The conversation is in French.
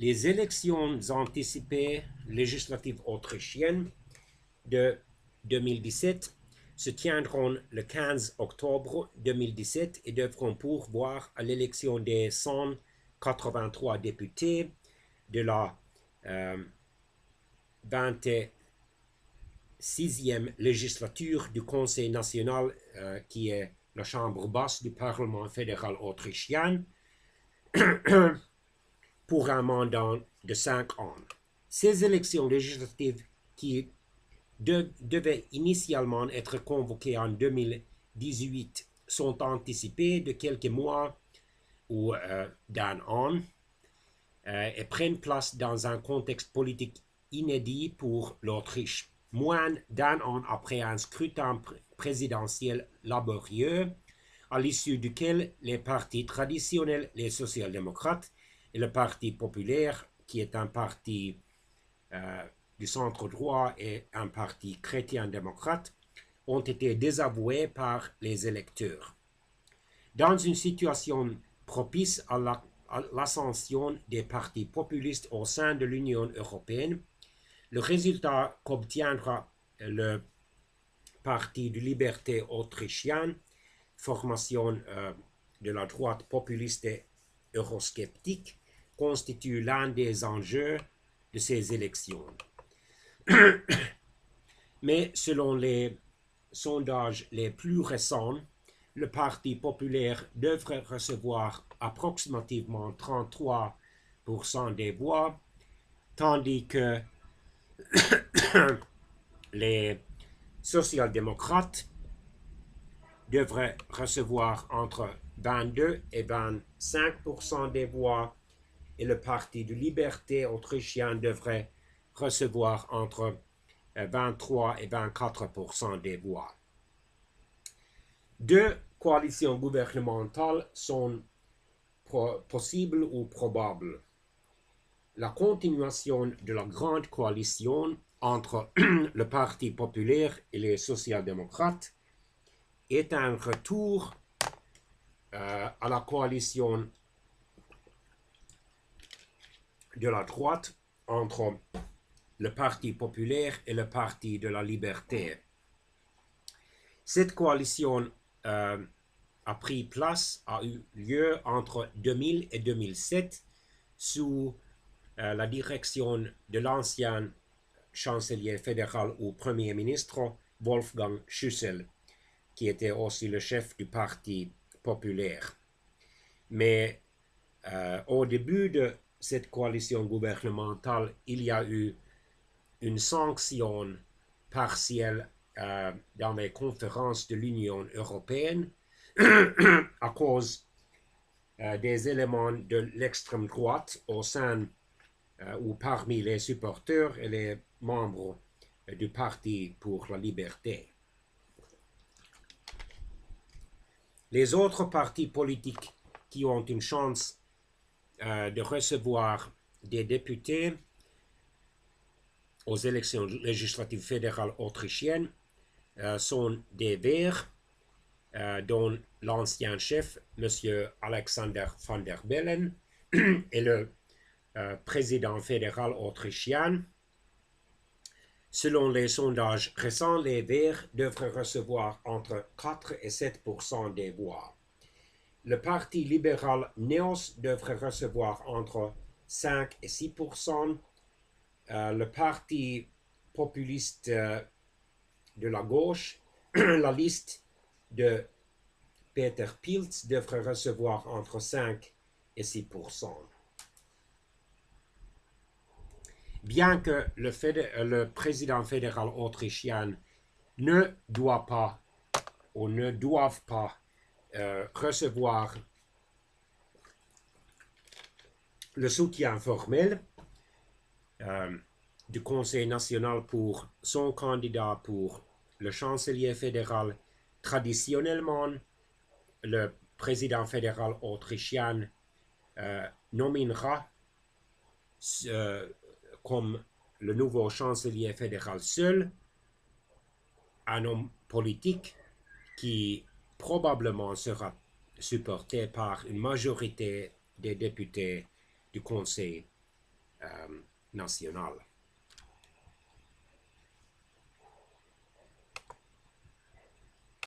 Les élections anticipées législatives autrichiennes de 2017 se tiendront le 15 octobre 2017 et devront pourvoir à l'élection des 183 députés de la 26e législature du Conseil national, qui est la chambre basse du Parlement fédéral autrichien, pour un mandat de 5 ans. Ces élections législatives qui devaient initialement être convoquées en 2018 sont anticipées de quelques mois ou d'un an et prennent place dans un contexte politique inédit pour l'Autriche. Moins d'un an après un scrutin présidentiel laborieux, à l'issue duquel les partis traditionnels, les social-démocrates et le Parti populaire, qui est un parti du centre droit et un parti chrétien-démocrate, ont été désavoués par les électeurs. Dans une situation propice à l'ascension des partis populistes au sein de l'Union européenne, le résultat qu'obtiendra le Parti de liberté autrichien, formation de la droite populiste et eurosceptique, constitue l'un des enjeux de ces élections. Mais selon les sondages les plus récents, le Parti populaire devrait recevoir approximativement 33% des voix, tandis que les social-démocrates devraient recevoir entre 22 et 25% des voix, et le Parti de liberté autrichien devrait recevoir entre 23 et 24% des voix. Deux coalitions gouvernementales sont possibles ou probables. La continuation de la grande coalition entre le Parti populaire et les social-démocrates est un retour à la coalition de la droite entre le Parti populaire et le Parti de la liberté. Cette coalition a eu lieu entre 2000 et 2007 sous la direction de l'ancien chancelier fédéral ou premier ministre Wolfgang Schüssel, qui était aussi le chef du Parti populaire. Mais au début de cette coalition gouvernementale, il y a eu une sanction partielle dans les conférences de l'Union européenne à cause des éléments de l'extrême droite au sein ou parmi les supporters et les membres du Parti pour la liberté. Les autres partis politiques qui ont une chance de recevoir des députés aux élections législatives fédérales autrichiennes sont des Verts, dont l'ancien chef, M. Alexander Van der Bellen, et le président fédéral autrichien. Selon les sondages récents, les Verts devraient recevoir entre 4 et 7% des voix. Le Parti libéral NEOS devrait recevoir entre 5 et 6%. Le Parti populiste de la gauche, la liste de Peter Pilz devrait recevoir entre 5 et 6%. Bien que le président fédéral autrichien ne doit pas ou ne doivent pas recevoir le soutien formel du Conseil national pour son candidat pour le chancelier fédéral, traditionnellement, le président fédéral autrichien nominera comme le nouveau chancelier fédéral seul un homme politique qui probablement sera supporté par une majorité des députés du Conseil nationale.